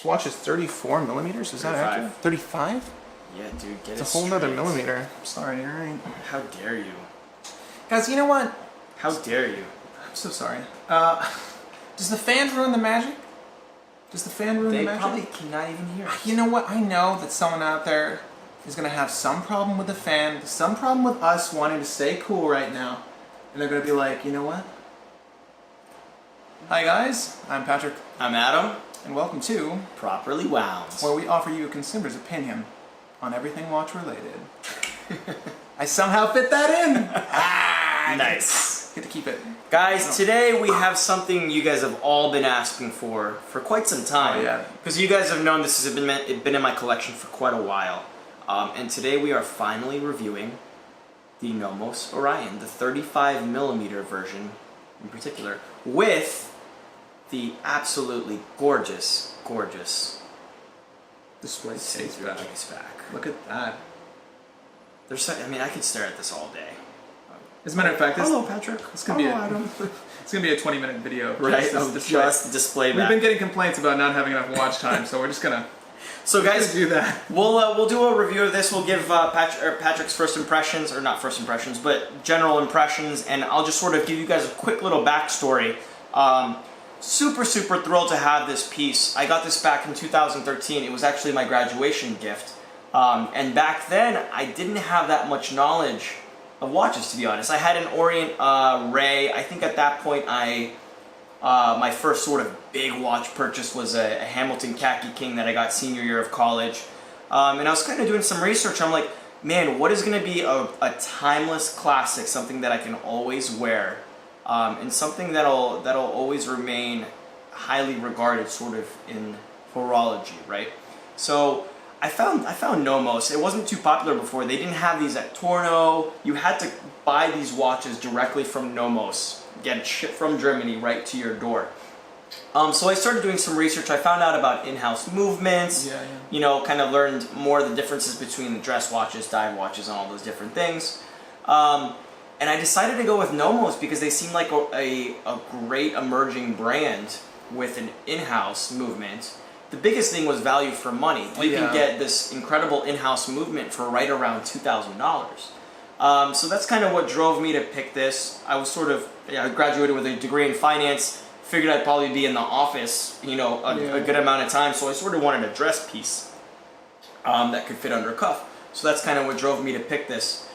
This watch is 34 millimeters, is that accurate? 35? Yeah, dude, get it It's a whole nother millimeter. I'm sorry, you're right. How dare you? Guys, you know what? How dare you? I'm so sorry. Does the fan ruin the magic? Does the fan ruin the magic? They probably cannot even hear us. You know what? I know that someone out there is going to have some problem with the fan, some problem with us wanting to stay cool right now. And they're going to be like, you know what? Hi guys, I'm Patrick. I'm Adam. And welcome to Properly Wound, where we offer you a consumer's opinion on everything watch related. I somehow fit that in! Nice. Get to keep it. Guys, today we have something you guys have all been asking for quite some time. Oh, yeah. Because you guys have known this has been in my collection for quite a while. And today we are finally reviewing the NOMOS Orion, the 35mm version in particular, with the absolutely gorgeous Display case back. Look at that. I mean, I could stare at this all day. As a matter of fact, hello Patrick. It's gonna be a 20-minute video. Right, just display back. We've been getting complaints about not having enough watch time, so we're just gonna. So guys, do that. We'll do a review of this. We'll give Patrick's first impressions, or not first impressions, but general impressions, and I'll just sort of give you guys a quick little backstory. Super thrilled to have this piece. I got this back in 2013. It was actually my graduation gift, and back then I didn't have that much knowledge of watches, to be honest. I had an Orient Ray. I think at that point my first sort of big watch purchase was a Hamilton Khaki King that I got senior year of college. And I was kind of doing some research. I'm like, man, what is going to be a timeless classic, something that I can always wear, and something that'll always remain highly regarded sort of in horology, right? So I found NOMOS. It wasn't too popular before. They didn't have these at Torno. You had to buy these watches directly from NOMOS, get it shipped from Germany right to your door. So I started doing some research. I found out about in-house movements. Yeah. You know, kind of learned more of the differences between the dress watches, dive watches, and all those different things. And I decided to go with NOMOS because they seem like a great emerging brand with an in-house movement. The biggest thing was value for money. You can get this incredible in-house movement for right around $2,000. So that's kind of what drove me to pick this. I was I graduated with a degree in finance, figured I'd probably be in the office, you know, a good amount of time, so I sort of wanted a dress piece that could fit under a cuff. So that's kind of what drove me to pick this.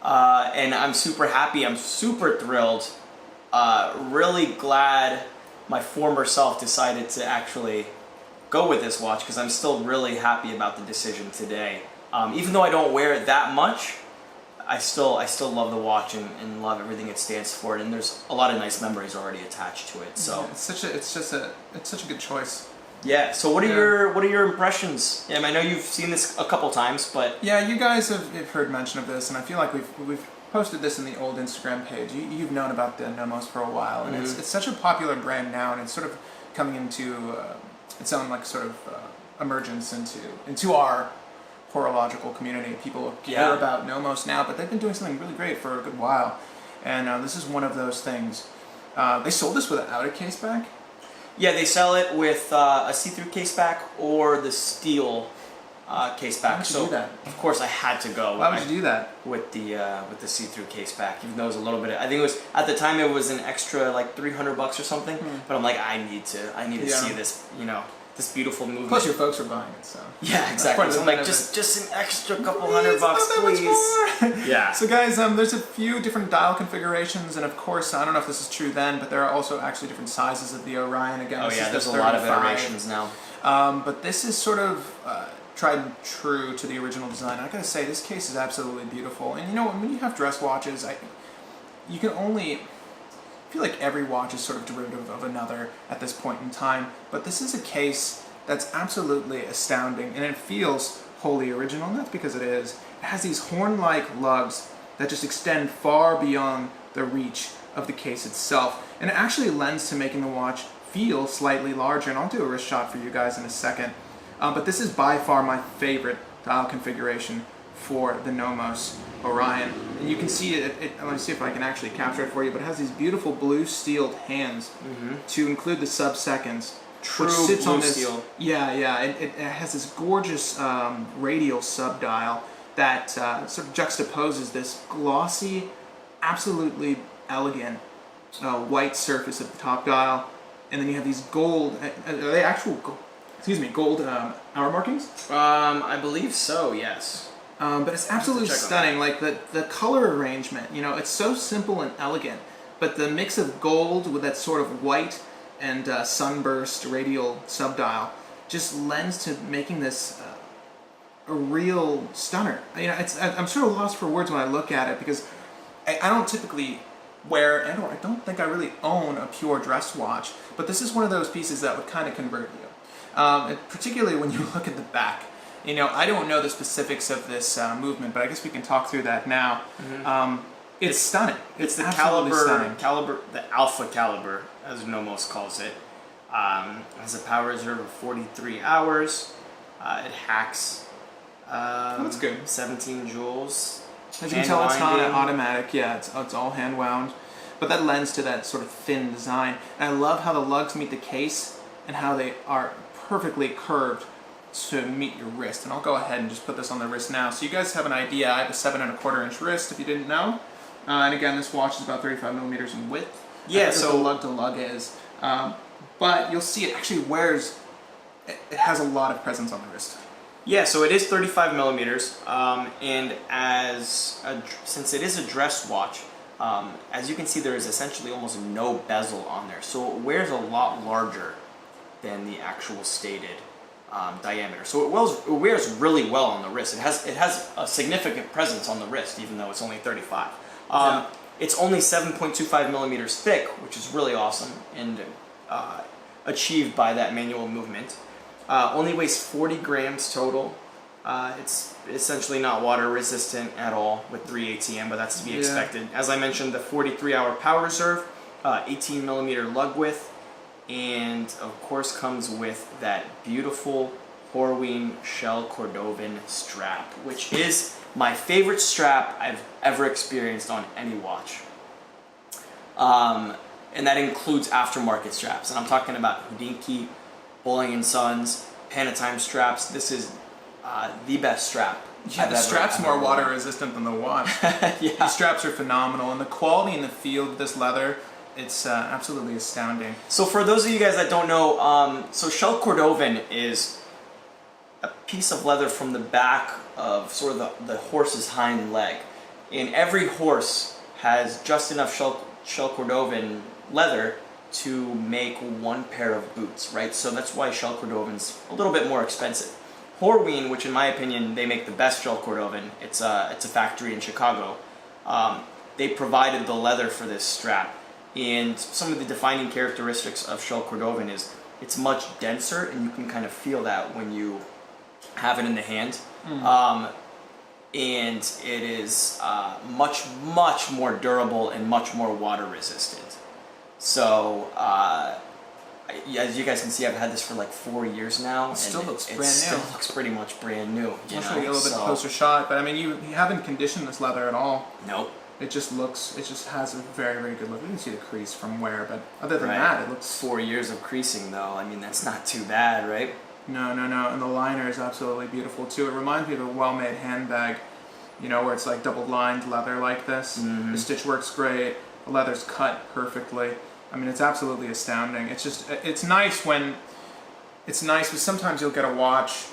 And I'm super happy, I'm super thrilled, really glad my former self decided to actually go with this watch, because I'm still really happy about the decision today. Even though I don't wear it that much, I still love the watch and love everything it stands for, and there's a lot of nice memories already attached to it. So it's such a good choice. Yeah. So what are your impressions? I know you've seen this a couple times, but yeah, you guys have heard mention of this, and I feel like we've posted this in the old Instagram page. You've known about the NOMOS for a while, and it's such a popular brand now, and it's sort of coming into its own like sort of emergence into our horological community. People care about NOMOS now, but they've been doing something really great for a good while, and this is one of those things. They sold this without a case back. Yeah, they sell it with a see-through case back or the steel case back. Why would you do that? Of course, I had to go. Why would you do that? With the see-through case back, even though it was a little bit. I think it was at the time it was an extra like $300 or something. But I'm like, I need to see this, you know, this beautiful movement. Plus, your folks are buying it, so yeah, exactly. So I'm like, just an extra couple $100, please. Yeah. So guys, there's a few different dial configurations, and of course, I don't know if this is true then, but there are also actually different sizes of the Orion. Again, oh yeah, there's a lot of iterations now. But this is sort of tried and true to the original design. I gotta say, this case is absolutely beautiful. And you know, when you have dress watches, you can only. I feel like every watch is sort of derivative of another at this point in time, but this is a case that's absolutely astounding, and it feels wholly original, and that's because it is. It has these horn-like lugs that just extend far beyond the reach of the case itself, and it actually lends to making the watch feel slightly larger, and I'll do a wrist shot for you guys in a second. But this is by far my favorite dial configuration for the NOMOS Orion, and you can see it, let me see if I can actually capture it for you, but it has these beautiful blue steeled hands to include the sub-seconds, True which sits blue on this. steel. Yeah. It has this gorgeous radial subdial that sort of juxtaposes this glossy, absolutely elegant white surface at the top dial, and then you have these gold. Are they actual? Gold hour markings? I believe so. Yes. But it's absolutely stunning. Like the color arrangement, it's so simple and elegant, but the mix of gold with that sort of white and sunburst radial subdial just lends to making this a real stunner. I'm sort of lost for words when I look at it, because I don't typically wear, or I don't think I really own a pure dress watch, but this is one of those pieces that would kind of convert you. And particularly when you look at the back. I don't know the specifics of this movement, but I guess we can talk through that now. It's stunning. It's the absolutely caliber, the alpha caliber, as NOMOS calls it. Has a power reserve of 43 hours. It hacks. That's good. 17 joules. As you can tell, it's not automatic. Yeah, it's all hand wound, but that lends to that sort of thin design. And I love how the lugs meet the case and how they are perfectly curved to meet your wrist. And I'll go ahead and just put this on the wrist now, so you guys have an idea. I have a 7 1/4 inch wrist, if you didn't know. And again, this watch is about 35 millimeters in width. Yeah, so the lug to lug is. But you'll see it actually wears. It has a lot of presence on the wrist. Yeah, so it is 35 millimeters, and since it is a dress watch, as you can see, there is essentially almost no bezel on there, so it wears a lot larger than the actual stated diameter. So it wears really well on the wrist. It has a significant presence on the wrist, even though it's only 35. It's only 7.25 millimeters thick, which is really awesome, and achieved by that manual movement. Only weighs 40 grams total. It's essentially not water resistant at all with 3 ATM, but that's to be expected. As I mentioned, the 43-hour power reserve, 18 millimeter lug width, and of course comes with that beautiful Horween shell Cordovan strap, which is my favorite strap I've ever experienced on any watch. And that includes aftermarket straps, and I'm talking about Hodinkee, Bowling & Sons, Panatime straps. This is the best strap. Yeah, the strap's more water resistant than the watch. Yeah. The straps are phenomenal, and the quality and the feel of this leather, it's absolutely astounding. So for those of you guys that don't know, so shell Cordovan is a piece of leather from the back of sort of the horse's hind leg. And every horse has just enough shell Cordovan leather to make one pair of boots, right? So that's why shell Cordovan's a little bit more expensive. Horween, which in my opinion they make the best shell Cordovan, it's a factory in Chicago. They provided the leather for this strap, and some of the defining characteristics of shell Cordovan is it's much denser, and you can kind of feel that when you have it in the hand. And it is much more durable and much more water resistant. So, as you guys can see, I've had this for like 4 years now. It still looks brand new. It still looks pretty much brand new. I'll show you a little bit closer shot, but I mean, you haven't conditioned this leather at all. Nope. It just has a very, very good look. You can see the crease from wear, but other than that, it looks... 4 years of creasing, though. I mean, that's not too bad, right? No. And the liner is absolutely beautiful, too. It reminds me of a well-made handbag, where it's like double-lined leather like this. The stitch work's great. The leather's cut perfectly. I mean, it's absolutely astounding. It's nice because sometimes you'll get a watch,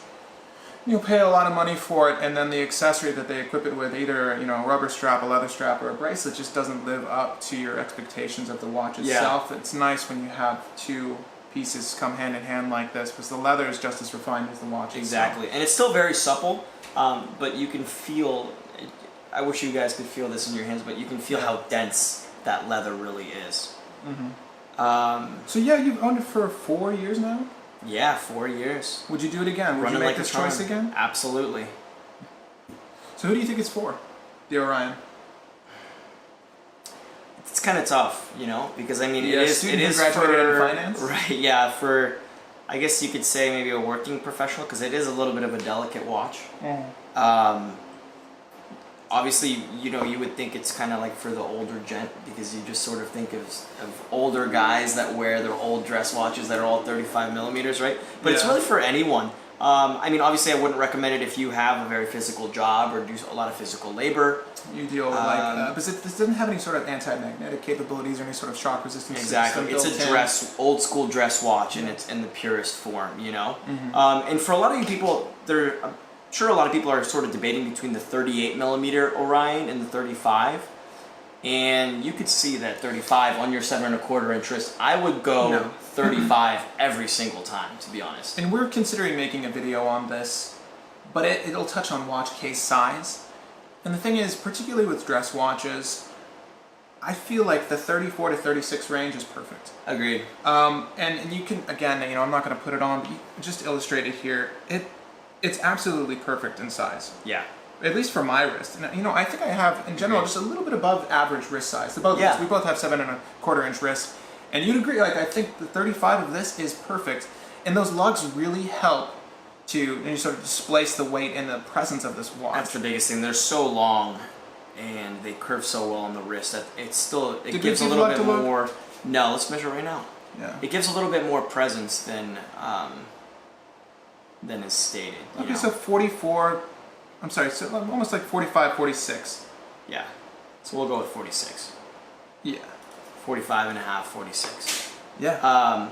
you'll pay a lot of money for it, and then the accessory that they equip it with, either a rubber strap, a leather strap, or a bracelet, just doesn't live up to your expectations of the watch itself. Yeah. It's nice when you have two pieces come hand in hand like this, because the leather is just as refined as the watch Exactly, itself. And it's still very supple, but you can feel, I wish you guys could feel this in your hands, but you can feel how dense that leather really is. So yeah, you've owned it for 4 years now? Yeah, 4 years. Would you do it again? Would you make this choice again? Absolutely. So who do you think it's for, the Orion? It's kind of tough, because I mean, it is graduated in finance? Right, yeah, for, I guess you could say maybe a working professional, because it is a little bit of a delicate watch. obviously, you know, you would think it's kind of like for the older gent, because you just sort of think of older guys that wear their old dress watches that are all 35 millimeters, right? But it's really for anyone. I mean, obviously, I wouldn't recommend it if you have a very physical job or do a lot of physical labor. You deal with because this doesn't have any sort of anti-magnetic capabilities or any sort of shock resistance. Exactly, it's a old school dress watch, and it's in the purest form, you know. And for a lot of you people, I'm sure a lot of people are sort of debating between the 38 millimeter Orion and the 35. And you could see that 35 on your 7 1/4 inch wrist. I would go 35 every single time, to be honest. And we're considering making a video on this, but it'll touch on watch case size. And the thing is, particularly with dress watches, I feel like the 34 to 36 range is perfect. Agreed. And you can, again, you know, I'm not going to put it on, but just illustrate it here. It's absolutely perfect in size. Yeah. At least for my wrist. And, you know, I think I have, in general, just a little bit above average wrist size. We both have 7 1/4 inch wrists. And you'd agree, like, I think the 35 of this is perfect. And those lugs really help to sort of displace the weight and the presence of this watch. That's the biggest thing. They're so long, and they curve so well on the wrist that it gives a little bit more. No, let's measure right now. Yeah. It gives a little bit more presence than is stated. Okay, so 44. I'm sorry, so almost like 45, 46. Yeah. So we'll go with 46. Yeah. 45 and a half, 46. Yeah.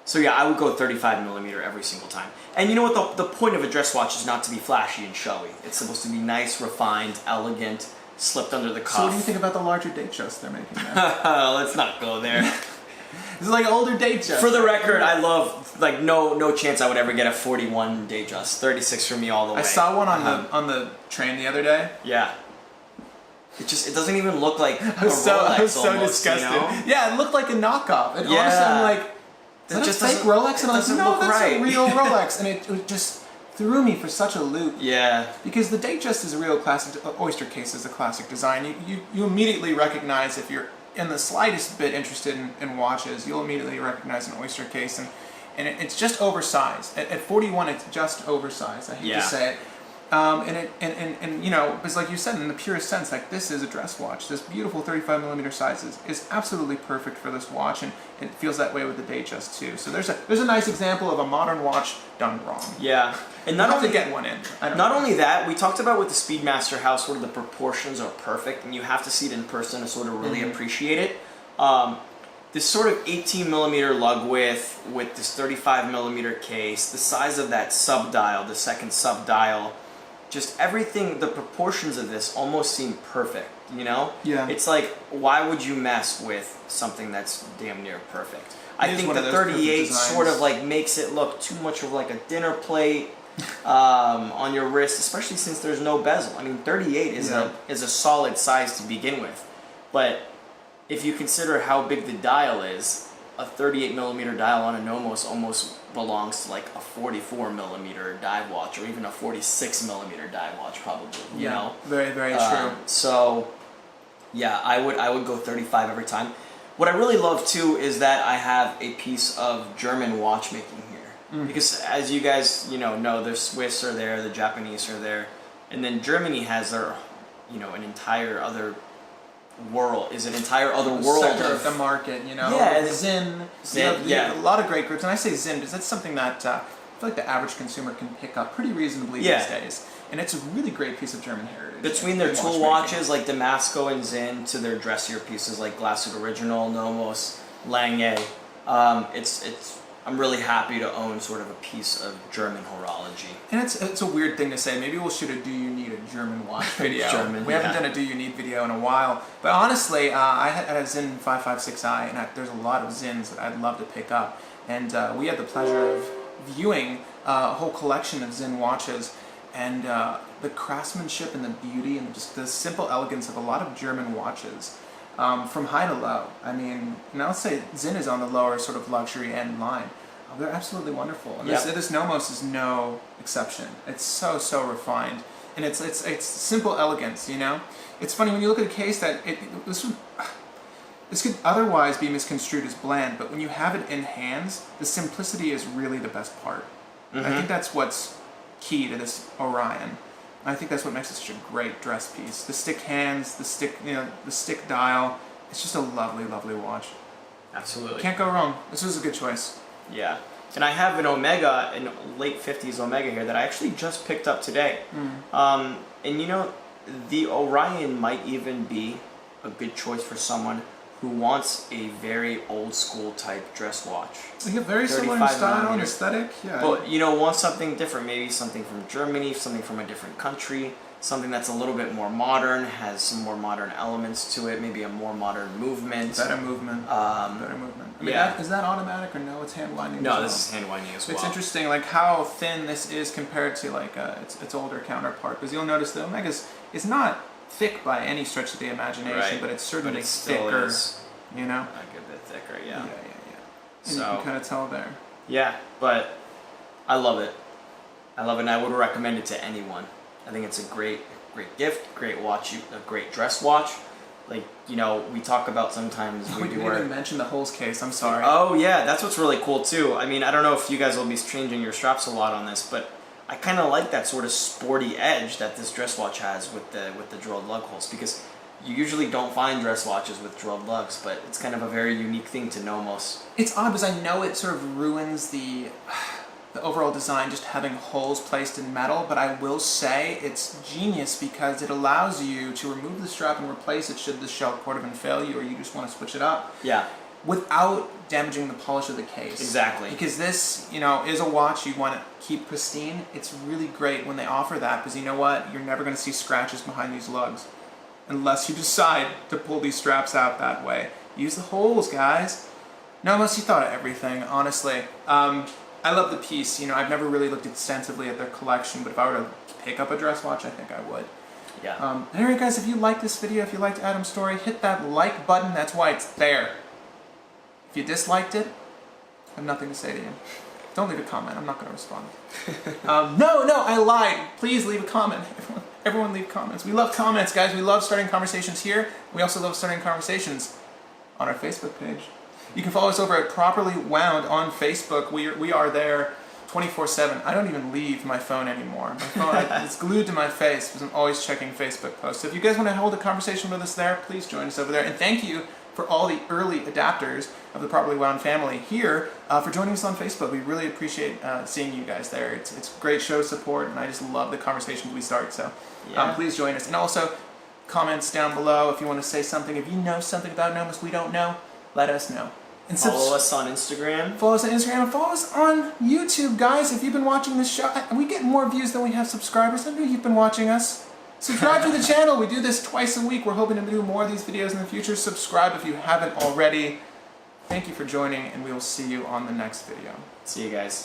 So yeah, I would go 35 millimeter every single time. And you know what? The point of a dress watch is not to be flashy and showy. It's supposed to be nice, refined, elegant, slipped under the cuff. So what do you think about the larger date just they're making now? Let's not go there. This is like older date just. For the record, I love, like, no chance I would ever get a 41 date just. 36 for me all the way. I saw one on the train the other day. Yeah. It doesn't even look like I was so disgusted. You know? Yeah, it looked like a knockoff. And honestly, I'm like, is that a fake Rolex? And I'm like, no, that's a real Rolex. And it just threw me for such a loop. Yeah. Because the Datejust is a real classic. Oyster Case is a classic design. You immediately recognize, if you're in the slightest bit interested in watches, you'll immediately recognize an Oyster Case, and it's just oversized. At 41, it's just oversized. I hate to say it. And you know, it's like you said, in the purest sense, like, this is a dress watch. This beautiful 35 millimeter size is absolutely perfect for this watch, and it feels that way with the Datejust too. So there's a nice example of a modern watch done wrong. Yeah, and not only to get one in. Only that, we talked about with the Speedmaster how sort of the proportions are perfect, and you have to see it in person to sort of really appreciate it. This sort of 18 millimeter lug width with this 35 millimeter case, the size of that sub dial, the second sub dial. Just everything, the proportions of this almost seem perfect, you know? Yeah. It's like, why would you mess with something that's damn near perfect? I think the 38 sort of like makes it look too much of like a dinner plate on your wrist, especially since there's no bezel. I mean, 38 is a solid size to begin with. But if you consider how big the dial is, a 38 millimeter dial on a NOMOS almost belongs to like a 44 millimeter dive watch, or even a 46 millimeter dive watch, probably. You know, very true. So, yeah, I would go 35 every time. What I really love too is that I have a piece of German watchmaking here, because as you guys know, the Swiss are there, the Japanese are there, and then Germany has their, an entire other world sector of the market, Zinn, a lot of great groups, and I say Zinn because that's something that I feel like the average consumer can pick up pretty reasonably these days, and it's a really great piece of German heritage. Between their tool watches like Damasco and Zinn to their dressier pieces like Glashütte Original, NOMOS, Lange, I'm really happy to own sort of a piece of German horology. And it's a weird thing to say. Maybe we'll shoot a Do You Need a German watch video. We haven't done a Do You Need video in a while. But honestly, I had a Zinn 556i, and there's a lot of Zinns that I'd love to pick up. And we had the pleasure of viewing a whole collection of Zinn watches, and the craftsmanship and the beauty and just the simple elegance of a lot of German watches. From high to low. I mean, now let's say Zinn is on the lower sort of luxury end line. They're absolutely wonderful. And this NOMOS is no exception. It's so refined. And it's simple elegance, It's funny when you look at a case that this could otherwise be misconstrued as bland, but when you have it in hands, the simplicity is really the best part. I think that's what's key to this Orion. I think that's what makes it such a great dress piece. The stick hands, the stick, the stick dial. It's just a lovely, lovely watch. Absolutely. Can't go wrong. This was a good choice. Yeah. And I have an Omega, an late 50s Omega here that I actually just picked up today. And the Orion might even be a good choice for someone who wants a very old school type dress watch. Yeah, very similar in style and aesthetic. Yeah. But wants something different, maybe something from Germany, something from a different country, something that's a little bit more modern, has some more modern elements to it, maybe a more modern movement. Better movement. Better movement. I mean, is that automatic or no? It's hand winding. No, this is hand winding as well. It's interesting, like how thin this is compared to like its older counterpart. Because you'll notice the Omega is not thick by any stretch of the imagination, but it's certainly thicker. You know, a good bit thicker. Yeah. Yeah. And So you can kind of tell there. Yeah, but I love it. I love it, and I would recommend it to anyone. I think it's a great gift, great watch, a great dress watch. Like, we talk about sometimes we didn't even mention the Holes case. I'm sorry. Oh yeah, that's what's really cool too. I mean, I don't know if you guys will be changing your straps a lot on this, but I kind of like that sort of sporty edge that this dress watch has with the drilled lug holes, because you usually don't find dress watches with drilled lugs, but it's kind of a very unique thing to NOMOS. It's odd because I know it sort of ruins the overall design just having holes placed in metal, but I will say it's genius because it allows you to remove the strap and replace it should the shell cordon fail you or you just want to switch it up. Yeah. Without damaging the polish of the case. Exactly. Because this, is a watch you want to keep pristine. It's really great when they offer that because you know what? You're never going to see scratches behind these lugs unless you decide to pull these straps out that way. Use the holes, guys. No, unless you thought of everything, honestly. I love the piece. I've never really looked extensively at their collection, but if I were to pick up a dress watch, I think I would. Yeah. Anyway, guys, if you like this video, if you liked Adam's story, hit that like button. That's why it's there. If you disliked it, I have nothing to say to you. Don't leave a comment. I'm not going to respond. No, I lied. Please leave a comment. Everyone leave comments. We love comments, guys. We love starting conversations here. We also love starting conversations on our Facebook page. You can follow us over at Properly Wound on Facebook. We are there 24/7. I don't even leave my phone anymore. My phone, it's glued to my face because I'm always checking Facebook posts. So if you guys want to hold a conversation with us there, please join us over there. And thank you for all the early adapters of the Properly Wound family here for joining us on Facebook. We really appreciate seeing you guys there. It's great show support, and I just love the conversations we start. So please join us. And also, comments down below if you want to say something. If you know something about NOMOS we don't know, let us know. And follow us on Instagram. Follow us on Instagram and follow us on YouTube, guys. If you've been watching this show, we get more views than we have subscribers. I know you've been watching us. Subscribe to the channel. We do this twice a week. We're hoping to do more of these videos in the future. Subscribe if you haven't already. Thank you for joining, and we will see you on the next video. See you guys.